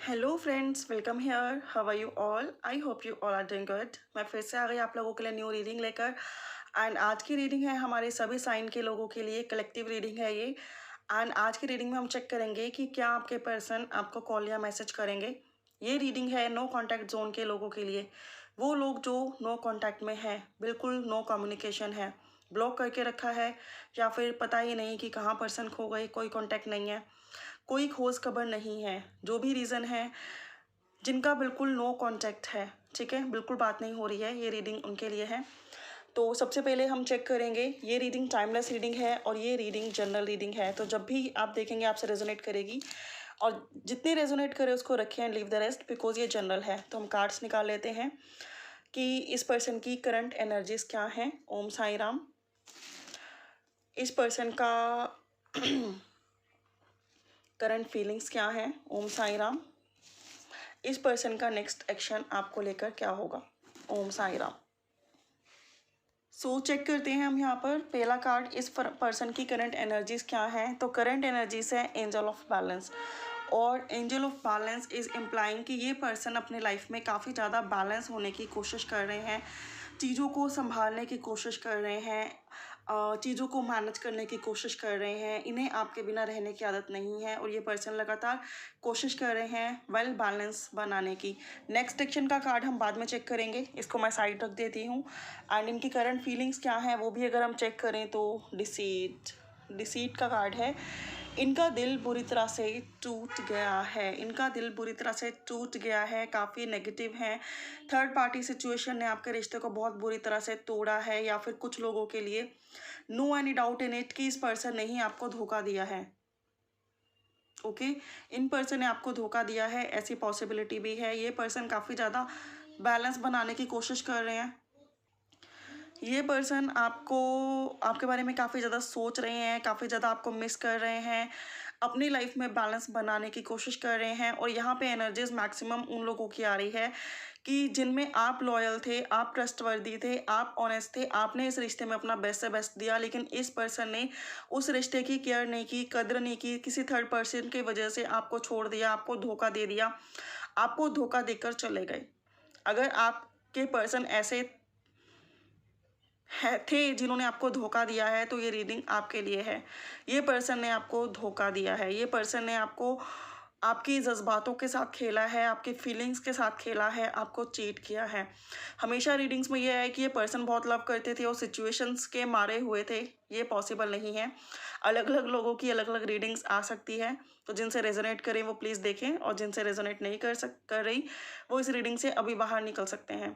Hello friends, welcome here. How are you all? I hope you all are doing good. मैं फिर से आ गई आप लोगों के लिए न्यू रीडिंग लेकर। एंड आज की रीडिंग है हमारे सभी साइन के लोगों के लिए, कलेक्टिव रीडिंग है ये। एंड आज की रीडिंग में हम चेक करेंगे कि क्या आपके पर्सन आपको कॉल या मैसेज करेंगे। ये रीडिंग है नो कॉन्टैक्ट जोन के लोगों के लिए। वो लोग जो नो कॉन्टैक्ट में हैं, बिल्कुल नो कम्युनिकेशन है, ब्लॉक करके रखा है, या फिर पता ही नहीं कि कहाँ पर्सन खो गए, कोई कॉन्टैक्ट नहीं है, कोई खोज खबर नहीं है, जो भी रीज़न है, जिनका बिल्कुल नो कांटेक्ट है। ठीक है, बिल्कुल बात नहीं हो रही है, ये रीडिंग उनके लिए है। तो सबसे पहले हम चेक करेंगे, ये रीडिंग टाइमलेस रीडिंग है और ये रीडिंग जनरल रीडिंग है। तो जब भी आप देखेंगे आपसे रेजोनेट करेगी, और जितनी रेजोनेट करे उसको रखें and leave the rest, because ये जनरल है। तो हम कार्ड्स निकाल लेते हैं कि इस पर्सन की करंट एनर्जीज क्या हैं। ओम साई राम। इस पर्सन का करंट फीलिंग्स क्या हैं। ओम साई राम। इस पर्सन का नेक्स्ट एक्शन आपको लेकर क्या होगा। ओम साई राम। सो चेक करते हैं हम यहाँ पर पहला कार्ड, इस पर्सन की करंट एनर्जीज क्या है। तो करंट एनर्जीज है एंजल ऑफ बैलेंस। और angel of balance is implying कि ये पर्सन अपने लाइफ में काफ़ी ज़्यादा बैलेंस होने की कोशिश कर रहे हैं, चीज़ों को संभालने की कोशिश कर रहे हैं, चीज़ों को मैनेज करने की कोशिश कर रहे हैं। इन्हें आपके बिना रहने की आदत नहीं है और ये पर्सन लगातार कोशिश कर रहे हैं वेल बैलेंस बनाने की। नेक्स्ट एक्शन का कार्ड हम बाद में चेक करेंगे, इसको मैं साइड रख देती हूँ। एंड इनकी करंट फीलिंग्स क्या हैं वो भी अगर हम चेक करें तो डिसीट का कार्ड है। इनका दिल बुरी तरह से टूट गया है, इनका दिल बुरी तरह से टूट गया है, काफ़ी नेगेटिव है। थर्ड पार्टी सिचुएशन ने आपके रिश्ते को बहुत बुरी तरह से तोड़ा है, या फिर कुछ लोगों के लिए no any doubt in it कि इस पर्सन ने ही आपको धोखा दिया है। ओके, इन पर्सन ने आपको धोखा दिया है, ऐसी पॉसिबिलिटी भी है। ये पर्सन काफ़ी ज़्यादा बैलेंस बनाने की कोशिश कर रहे हैं। ये पर्सन आपको, आपके बारे में काफ़ी ज़्यादा सोच रहे हैं, काफ़ी ज़्यादा आपको मिस कर रहे हैं, अपनी लाइफ में बैलेंस बनाने की कोशिश कर रहे हैं। और यहाँ पे एनर्जीज मैक्सिमम उन लोगों की आ रही है कि जिनमें आप लॉयल थे, आप ट्रस्टवर्दी थे, आप ऑनेस्ट थे, आपने इस रिश्ते में अपना बेस्ट से बेस्ट दिया, लेकिन इस पर्सन ने उस रिश्ते की केयर नहीं की, कद्र नहीं की, किसी थर्ड पर्सन की वजह से आपको छोड़ दिया, आपको धोखा दे दिया, आपको धोखा देकर चले गए। अगर आपके पर्सन ऐसे है थे जिन्होंने आपको धोखा दिया है तो ये रीडिंग आपके लिए है। ये पर्सन ने आपको धोखा दिया है, ये पर्सन ने आपको आपकी जज्बातों के साथ खेला है, आपकी फीलिंग्स के साथ खेला है, आपको चीट किया है। हमेशा रीडिंग्स में ये है कि ये पर्सन बहुत लव करते थे और सिचुएशंस के मारे हुए थे, ये पॉसिबल नहीं है। अलग अलग लोगों की अलग अलग रीडिंग्स आ सकती है, तो जिनसे रेजोनेट करें वो प्लीज़ देखें, और जिनसे रेजोनेट नहीं कर रही वो इस रीडिंग से अभी बाहर निकल सकते हैं।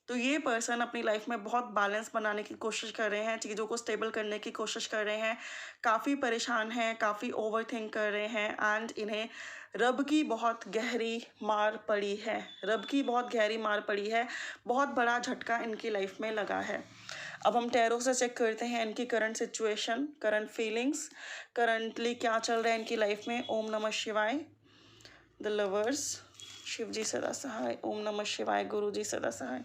तो ये पर्सन अपनी लाइफ में बहुत बैलेंस बनाने की कोशिश कर रहे हैं, चीज़ों को स्टेबल करने की कोशिश कर रहे हैं, काफ़ी परेशान हैं, काफ़ी ओवर थिंक कर रहे हैं। एंड इन्हें रब की बहुत गहरी मार पड़ी है, रब की बहुत गहरी मार पड़ी है, बहुत बड़ा झटका इनकी लाइफ में लगा है। अब हम टैरो से चेक करते हैं इनकी current situation, current feelings, currently क्या चल रहा है इनकी लाइफ में। ओम नमः शिवाय। द लवर्स, शिव जी सदा सहाय। ओम नमः शिवाय। गुरु जी सदा सहाय।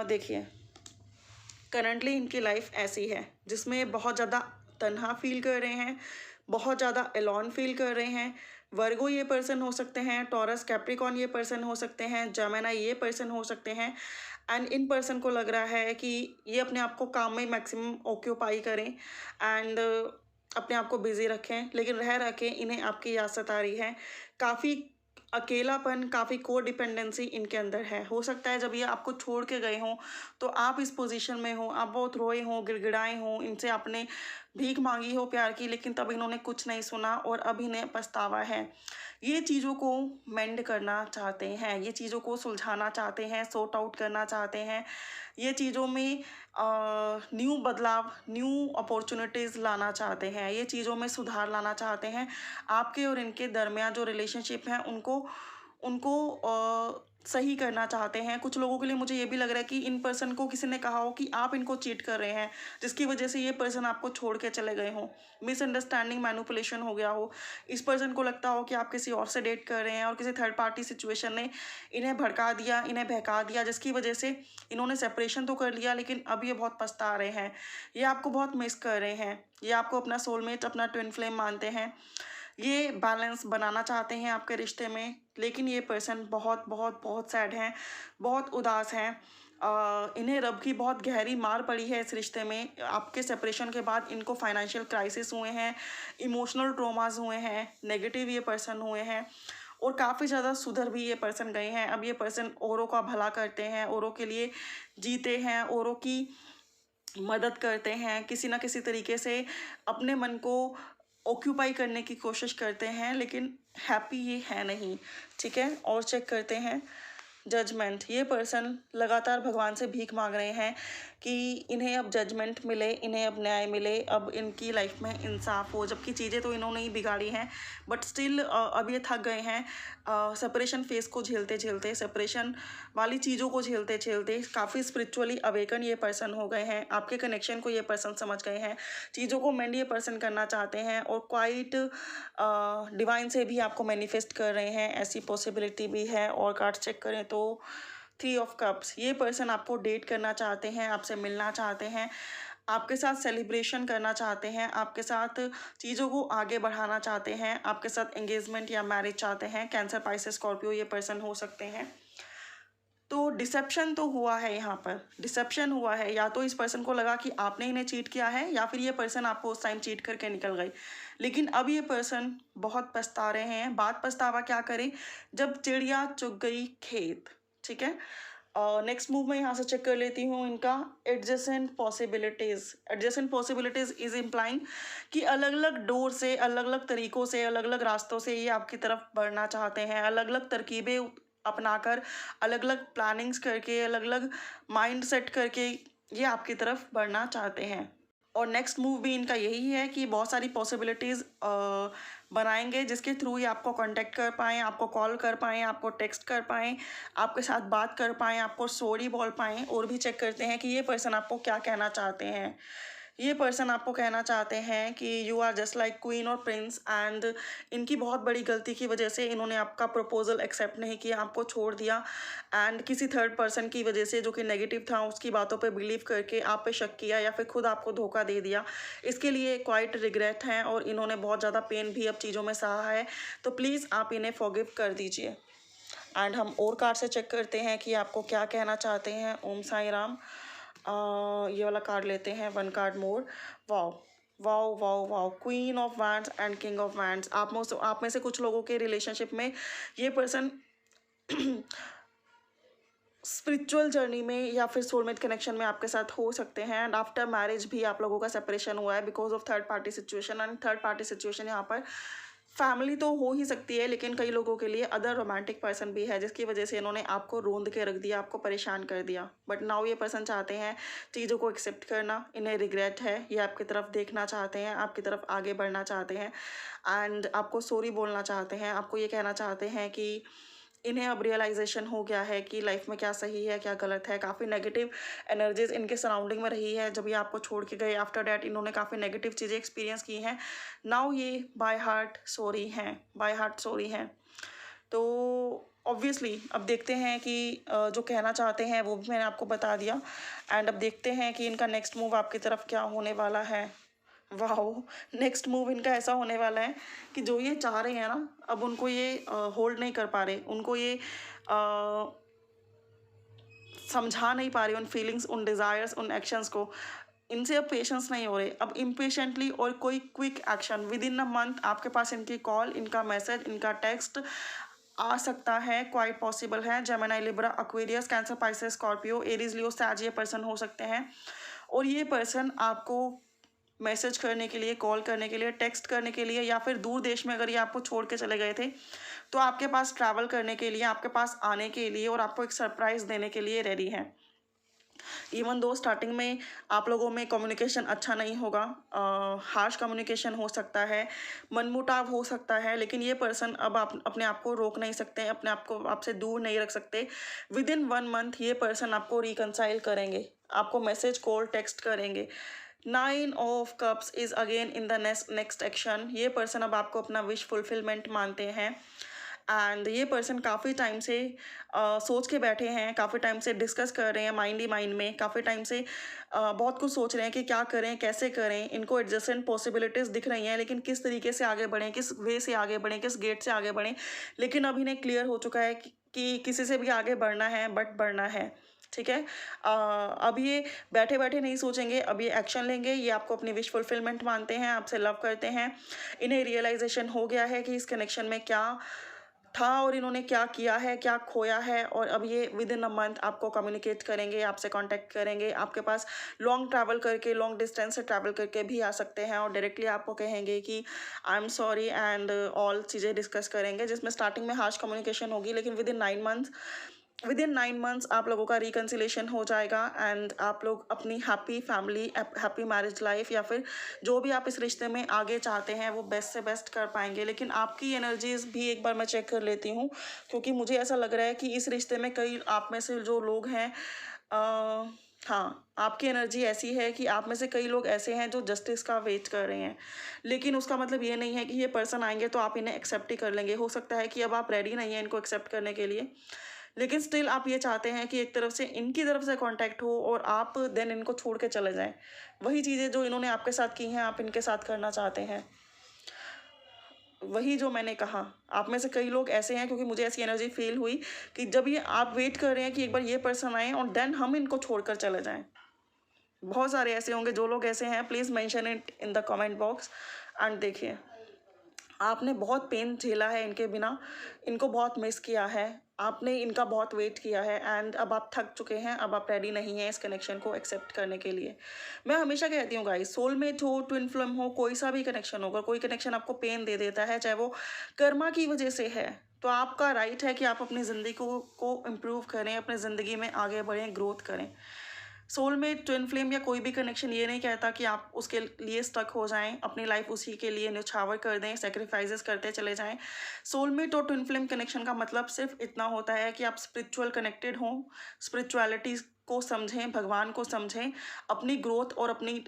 देखिए, करंटली इनकी लाइफ ऐसी है जिसमें बहुत ज़्यादा तन्हा फील कर रहे हैं, बहुत ज़्यादा एलोन फील कर रहे हैं। वर्गो ये पर्सन हो सकते हैं, टॉरस कैप्रिकॉन ये पर्सन हो सकते हैं, जेमिनी ये पर्सन हो सकते हैं। एंड इन पर्सन को लग रहा है कि ये अपने आप को काम में मैक्सिमम ऑक्यूपाई करें एंड अपने आप को बिजी रखें, लेकिन रह के इन्हें आपकी याद सता रही है। काफ़ी अकेलापन, काफ़ी को डिपेंडेंसी इनके अंदर है। हो सकता है जब ये आपको छोड़ के गए हों तो आप इस पोजीशन में हो, आप बहुत रोए हों, गिड़गिड़ाए हों, इनसे आपने भीख मांगी हो प्यार की, लेकिन तब इन्होंने कुछ नहीं सुना और अब इन्हें पछतावा है। ये चीज़ों को मेंड करना चाहते हैं, ये चीज़ों को सुलझाना चाहते हैं, सॉर्ट आउट करना चाहते हैं, ये चीज़ों में न्यू बदलाव, न्यू अपॉर्चुनिटीज़ लाना चाहते हैं, ये चीज़ों में सुधार लाना चाहते हैं। आपके और इनके दरमियान जो रिलेशनशिप है उनको उनको सही करना चाहते हैं। कुछ लोगों के लिए मुझे ये भी लग रहा है कि इन पर्सन को किसी ने कहा हो कि आप इनको चीट कर रहे हैं, जिसकी वजह से ये पर्सन आपको छोड़ के चले गए हों, मिसअंडरस्टैंडिंग, मैनिपुलेशन हो गया हो। इस पर्सन को लगता हो कि आप किसी और से डेट कर रहे हैं और किसी थर्ड पार्टी सिचुएशन ने इन्हें भड़का दिया, इन्हें बहका दिया, जिसकी वजह से इन्होंने सेपरेशन तो कर लिया, लेकिन अब ये बहुत पछता रहे हैं। ये आपको बहुत मिस कर रहे हैं, ये आपको अपना सोलमेट, अपना ट्विन फ्लेम मानते हैं। ये बैलेंस बनाना चाहते हैं आपके रिश्ते में, लेकिन ये पर्सन बहुत बहुत बहुत सैड हैं, बहुत उदास हैं। इन्हें रब की बहुत गहरी मार पड़ी है इस रिश्ते में। आपके सेपरेशन के बाद इनको फाइनेंशियल क्राइसिस हुए हैं, इमोशनल ट्रॉमास हुए हैं, नेगेटिव ये पर्सन हुए हैं और काफ़ी ज़्यादा सुधर भी ये पर्सन गए हैं। अब ये पर्सन औरों का भला करते हैं, औरों के लिए जीते हैं, औरों की मदद करते हैं, किसी ना किसी तरीके से अपने मन को ऑक्यूपाई करने की कोशिश करते हैं, लेकिन हैप्पी ये है नहीं। ठीक है, और चेक करते हैं जजमेंट। ये पर्सन लगातार भगवान से भीख मांग रहे हैं कि इन्हें अब जजमेंट मिले, इन्हें अब न्याय मिले, अब इनकी लाइफ में इंसाफ हो। जबकि चीज़ें तो इन्होंने ही बिगाड़ी हैं, बट स्टिल अब ये थक गए हैं सेपरेशन फेस को झेलते झेलते, सेपरेशन वाली चीज़ों को झेलते झेलते। काफ़ी स्पिरिचुअली अवेकन ये पर्सन हो गए हैं, आपके कनेक्शन को ये पर्सन समझ गए हैं, चीज़ों को मेंड ये पर्सन करना चाहते हैं और क्वाइट डिवाइन से भी आपको मैनिफेस्ट कर रहे हैं, ऐसी पॉसिबिलिटी भी है। और कार्ड चेक करें तो 3 ऑफ कप्स, ये पर्सन आपको डेट करना चाहते हैं, आपसे मिलना चाहते हैं, आपके साथ सेलिब्रेशन करना चाहते हैं, आपके साथ चीज़ों को आगे बढ़ाना चाहते हैं, आपके साथ एंगेजमेंट या मैरिज चाहते हैं। कैंसर, पाइसेस, स्कॉर्पियो ये पर्सन हो सकते हैं। तो डिसेप्शन तो हुआ है, यहाँ पर डिसेप्शन हुआ है। या तो इस पर्सन को लगा कि आपने इन्हें चीट किया है, या फिर ये पर्सन आपको उस टाइम चीट करके निकल गई। लेकिन अब ये पर्सन बहुत पछता रहे हैं। बात पछतावा क्या करें, जब चिड़िया चुग गई खेत। ठीक है, नेक्स्ट मूव में यहाँ से चेक कर लेती हूँ इनका adjacent possibilities. Adjacent possibilities is implying कि अलग अलग डोर से, अलग अलग तरीक़ों से, अलग अलग रास्तों से ये आपकी तरफ बढ़ना चाहते हैं। अलग अलग तरकीबें अपनाकर, अलग अलग प्लानिंग्स करके, अलग अलग माइंड सेट करके ये आपकी तरफ बढ़ना चाहते हैं। और नेक्स्ट मूव भी इनका यही है कि बहुत सारी पॉसिबिलिटीज़ बनाएंगे, जिसके थ्रू ये आपको कांटेक्ट कर पाएँ, आपको कॉल कर पाएँ, आपको टेक्स्ट कर पाएँ, आपके साथ बात कर पाएँ, आपको स्टोरी बोल पाएँ। और भी चेक करते हैं कि ये पर्सन आपको क्या कहना चाहते हैं। ये पर्सन आपको कहना चाहते हैं कि you are just like queen और प्रिंस, एंड इनकी बहुत बड़ी गलती की वजह से इन्होंने आपका प्रपोजल एक्सेप्ट नहीं किया, आपको छोड़ दिया। एंड किसी थर्ड पर्सन की वजह से, जो कि नेगेटिव था, उसकी बातों पे बिलीव करके आप पे शक किया या फिर खुद आपको धोखा दे दिया। इसके लिए क्वाइट रिग्रेट हैं और इन्होंने बहुत ज़्यादा पेन भी अब चीज़ों में सहा है। तो प्लीज़ आप इन्हें फॉरगिव कर दीजिए। एंड हम और कार्ड से चेक करते हैं कि आपको क्या कहना चाहते हैं। ओम साई राम। ये वाला कार्ड लेते हैं, 1 card more. Wow wow wow wow, queen of wands and king of wands. आप में से कुछ लोगों के रिलेशनशिप में ये पर्सन स्पिरिचुअल जर्नी में या फिर सोलमेट कनेक्शन में आपके साथ हो सकते हैं। एंड आफ्टर मैरिज भी आप लोगों का सेपरेशन हुआ है because of third party situation. And third party situation यहाँ पर फैमिली तो हो ही सकती है, लेकिन कई लोगों के लिए अदर रोमांटिक पर्सन भी है, जिसकी वजह से इन्होंने आपको रोंद के रख दिया, आपको परेशान कर दिया। बट नाउ ये पर्सन चाहते हैं चीज़ों को एक्सेप्ट करना, इन्हें रिग्रेट है, ये आपकी तरफ देखना चाहते हैं, आपकी तरफ आगे बढ़ना चाहते हैं, एंड आपको सॉरी बोलना चाहते हैं, आपको ये कहना चाहते हैं कि इन्हें अब रियलाइजेशन हो गया है कि लाइफ में क्या सही है, क्या गलत है। काफ़ी नेगेटिव एनर्जीज इनके सराउंडिंग में रही है जब ये आपको छोड़ के गए। आफ्टर डैट इन्होंने काफ़ी नेगेटिव चीज़ें एक्सपीरियंस की हैं। नाउ ये बाय हार्ट सॉरी हैं, बाय हार्ट सॉरी हैं। तो ऑब्वियसली अब देखते हैं कि जो कहना चाहते हैं वो भी मैंने आपको बता दिया। एंड अब देखते हैं कि इनका नेक्स्ट मूव आपकी तरफ क्या होने वाला है। वाओ, नेक्स्ट मूव इनका ऐसा होने वाला है कि जो ये चाह रहे हैं ना, अब उनको ये होल्ड नहीं कर पा रहे, उनको ये समझा नहीं पा रहे उन फीलिंग्स, उन डिज़ायर्स, उन एक्शंस को। इनसे अब पेशेंस नहीं हो रहे। अब इम्पेशेंटली और कोई quick action with in a month आपके पास इनकी कॉल, इनका मैसेज, इनका टेक्स्ट आ सकता है, क्वाइट पॉसिबल है। Gemini, Libra, Aquarius, Cancer, Pisces, Scorpio, Aries, Leo, सैज ये पर्सन हो सकते हैं। और ये पर्सन आपको मैसेज करने के लिए, कॉल करने के लिए, टेक्स्ट करने के लिए, या फिर दूर देश में अगर ये आपको छोड़ के चले गए थे तो आपके पास ट्रैवल करने के लिए, आपके पास आने के लिए और आपको एक सरप्राइज़ देने के लिए रेडी हैं। इवन दो स्टार्टिंग में आप लोगों में कम्युनिकेशन अच्छा नहीं होगा, हार्श कम्युनिकेशन हो सकता है, मनमुटाव हो सकता है, लेकिन ये पर्सन अब आप अपने आप को रोक नहीं सकते, अपने आप को आपसे दूर नहीं रख सकते। विद इन 1 मंथ ये पर्सन आपको रिकनसाइल करेंगे, आपको मैसेज, कॉल, टेक्स्ट करेंगे। 9 of cups is again in the next action. ये पर्सन अब आपको अपना विश फुलफिलमेंट मानते हैं। एंड ये पर्सन काफ़ी टाइम से सोच के बैठे हैं, काफ़ी टाइम से डिस्कस कर रहे हैं माइंड ही माइंड में, काफ़ी टाइम से बहुत कुछ सोच रहे हैं कि क्या करें, कैसे करें। इनको एडजस्टेंट पॉसिबिलिटीज़ दिख रही हैं, लेकिन किस तरीके से आगे बढ़ें, किस वे से आगे बढ़ें, किस गेट से आगे बढ़ें। लेकिन अब इन्हें क्लियर हो चुका है कि किसी से भी आगे बढ़ना है, बट बढ़ना है। ठीक है। अब ये बैठे बैठे नहीं सोचेंगे, अब ये एक्शन लेंगे। ये आपको अपनी विश फुलफिलमेंट मानते हैं, आपसे लव करते हैं। इन्हें रियलाइजेशन हो गया है कि इस कनेक्शन में क्या था और इन्होंने क्या किया है, क्या खोया है। और अब ये विद इन अ मंथ आपको कम्युनिकेट करेंगे, आपसे कांटेक्ट करेंगे, आपके पास लॉन्ग ट्रैवल करके, लॉन्ग डिस्टेंस से ट्रैवल करके भी आ सकते हैं और डायरेक्टली आपको कहेंगे कि I am sorry and all चीज़ें डिस्कस करेंगे, जिसमें स्टार्टिंग में हार्श कम्युनिकेशन होगी, लेकिन विद इन 9 मंथ्स आप लोगों का रिकन्सिलेशन हो जाएगा एंड आप लोग अपनी happy family, happy marriage life या फिर जो भी आप इस रिश्ते में आगे चाहते हैं वो बेस्ट से बेस्ट कर पाएंगे। लेकिन आपकी एनर्जीज भी एक बार मैं चेक कर लेती हूँ, क्योंकि मुझे ऐसा लग रहा है कि इस रिश्ते में कई आप में से जो लोग हैं, हाँ, आपकी एनर्जी ऐसी है कि आप में से कई लोग ऐसे हैं जो जस्टिस का वेट कर रहे हैं। लेकिन उसका मतलब ये नहीं है कि ये पर्सन आएंगे तो आप इन्हें एक्सेप्ट ही कर लेंगे। हो सकता है कि अब आप रेडी नहीं हैं इनको एक्सेप्ट करने के लिए, लेकिन स्टिल आप ये चाहते हैं कि एक तरफ से इनकी तरफ से कांटेक्ट हो और आप देन इनको छोड़ के चले जाएं। वही चीज़ें जो इन्होंने आपके साथ की हैं आप इनके साथ करना चाहते हैं। वही जो मैंने कहा, आप में से कई लोग ऐसे हैं, क्योंकि मुझे ऐसी एनर्जी फील हुई कि जब ये आप वेट कर रहे हैं कि एक बार ये पर्सन आए और देन हम इनको छोड़कर चले जाएं। बहुत सारे ऐसे होंगे। जो लोग ऐसे हैं please mention it in the comment box. And देखिए, आपने बहुत पेन झेला है इनके बिना, इनको बहुत मिस किया है, आपने इनका बहुत वेट किया है एंड अब आप थक चुके हैं, अब आप रेडी नहीं हैं इस कनेक्शन को एक्सेप्ट करने के लिए। मैं हमेशा कहती हूँ गाइस, सोलमेट हो, ट्विन फ्लेम हो, कोई सा भी कनेक्शन होगा, कोई कनेक्शन आपको पेन दे देता है, चाहे वो कर्मा की वजह से है, तो आपका राइट है कि आप अपनी ज़िंदगी को इम्प्रूव करें, अपनी ज़िंदगी में आगे बढ़ें, ग्रोथ करें। सोलमेट, ट्विन फ्लेम या कोई भी कनेक्शन ये नहीं कहता कि आप उसके लिए स्टक हो जाएं, अपनी लाइफ उसी के लिए न्यौछावर कर दें, सेक्रीफाइसेस करते चले जाएं। सोलमेट और ट्विन फ्लेम कनेक्शन का मतलब सिर्फ इतना होता है कि आप स्पिरिचुअल कनेक्टेड हों, स्पिरिचुअलिटी को समझें, भगवान को समझें, अपनी ग्रोथ और अपनी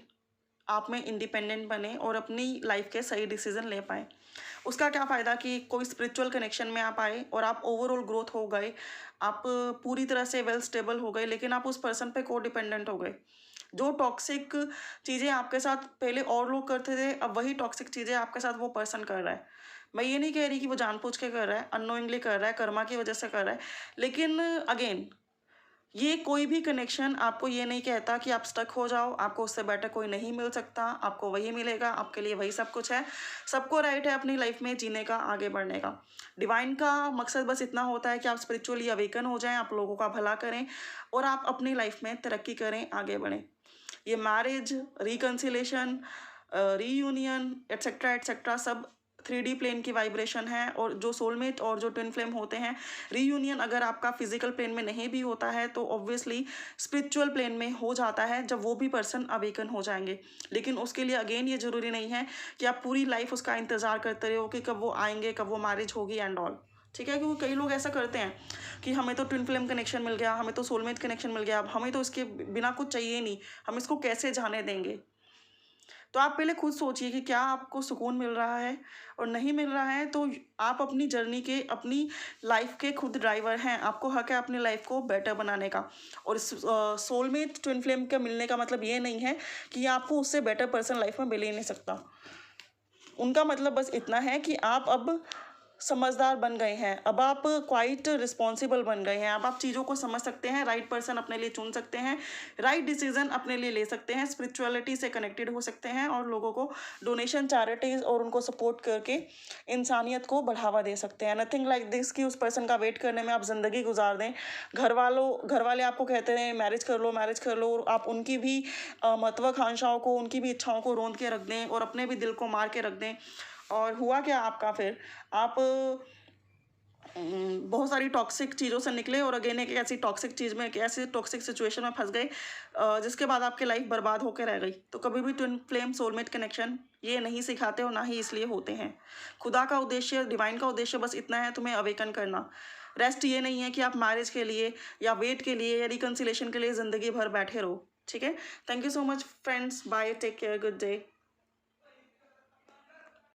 आप में इंडिपेंडेंट बने और अपनी लाइफ के सही डिसीजन ले पाएँ। उसका क्या फ़ायदा कि कोई स्पिरिचुअल कनेक्शन में आप आए और आप ओवरऑल ग्रोथ हो गए, आप पूरी तरह से वेल स्टेबल हो गए, लेकिन आप उस पर्सन पे को डिपेंडेंट हो गए। जो टॉक्सिक चीज़ें आपके साथ पहले और लोग करते थे, अब वही टॉक्सिक चीज़ें आपके साथ वो पर्सन कर रहा है। मैं ये नहीं कह रही कि वो जानबूझ के कर रहा है, अननोइंगली कर रहा है, कर्मा की वजह से कर रहा है। लेकिन अगेन, ये कोई भी कनेक्शन आपको ये नहीं कहता कि आप स्टक हो जाओ, आपको उससे बेटर कोई नहीं मिल सकता, आपको वही मिलेगा, आपके लिए वही सब कुछ है। सबको राइट है अपनी लाइफ में जीने का, आगे बढ़ने का। डिवाइन का मकसद बस इतना होता है कि आप स्पिरिचुअली अवेकन हो जाएं, आप लोगों का भला करें और आप अपनी लाइफ में तरक्की करें, आगे बढ़ें। ये marriage, reconciliation, reunion etcetera etcetera सब 3D प्लेन की वाइब्रेशन है। और जो सोलमेट और जो ट्विन फ्लेम होते हैं, रीयूनियन अगर आपका फिजिकल प्लेन में नहीं भी होता है तो ऑब्वियसली स्पिरिचुअल प्लेन में हो जाता है, जब वो भी पर्सन अवेकन हो जाएंगे। लेकिन उसके लिए अगेन ये ज़रूरी नहीं है कि आप पूरी लाइफ उसका इंतज़ार करते रहो कि कब वो आएंगे, कब वो मैरिज होगी एंड ऑल। ठीक है, क्योंकि कई लोग ऐसा करते हैं कि हमें तो ट्विन फ्लेम कनेक्शन मिल गया, हमें तो सोलमेट कनेक्शन मिल गया, अब हमें तो इसके बिना कुछ चाहिए नहीं, हम इसको कैसे जाने देंगे। तो आप पहले खुद सोचिए कि क्या आपको सुकून मिल रहा है, और नहीं मिल रहा है तो आप अपनी जर्नी के, अपनी लाइफ के खुद ड्राइवर हैं। आपको हक है अपनी लाइफ को बेटर बनाने का। और सोलमेट ट्विन फ्लेम का मिलने का मतलब ये नहीं है कि आपको उससे बेटर पर्सन लाइफ में मिल ही नहीं सकता। उनका मतलब बस इतना है कि आप अब समझदार बन गए हैं, अब आप क्वाइट रिस्पॉन्सिबल बन गए हैं, अब आप चीज़ों को समझ सकते हैं, राइट पर्सन अपने लिए चुन सकते हैं, राइट डिसीजन अपने लिए ले सकते हैं, स्पिरिचुअलिटी से कनेक्टेड हो सकते हैं और लोगों को डोनेशन, चैरिटीज़ और उनको सपोर्ट करके इंसानियत को बढ़ावा दे सकते हैं। नथिंग लाइक दिस कि उस पर्सन का वेट करने में आप ज़िंदगी गुजार दें। घर वाले आपको कहते हैं मैरिज कर लो, मैरिज कर लो, और आप उनकी भी महत्वाकांक्षाओं को, उनकी भी इच्छाओं को रोंद के रख दें और अपने भी दिल को मार के रख दें। और हुआ क्या आपका फिर, आप बहुत सारी टॉक्सिक चीज़ों से निकले और अगेन एक ऐसी टॉक्सिक चीज़ में, एक ऐसी टॉक्सिक सिचुएशन में फंस गए जिसके बाद आपकी लाइफ बर्बाद होकर रह गई। तो कभी भी ट्विन फ्लेम सोलमेट कनेक्शन ये नहीं सिखाते और ना ही इसलिए होते हैं। खुदा का उद्देश्य, डिवाइन का उद्देश्य बस इतना है, तुम्हें अवेकन करना। रेस्ट ये नहीं है कि आप मैरिज के लिए या वेट के लिए या रिकन्सिलेशन के लिए ज़िंदगी भर बैठे रहो। ठीक है, thank you so much friends, bye, take care, good day.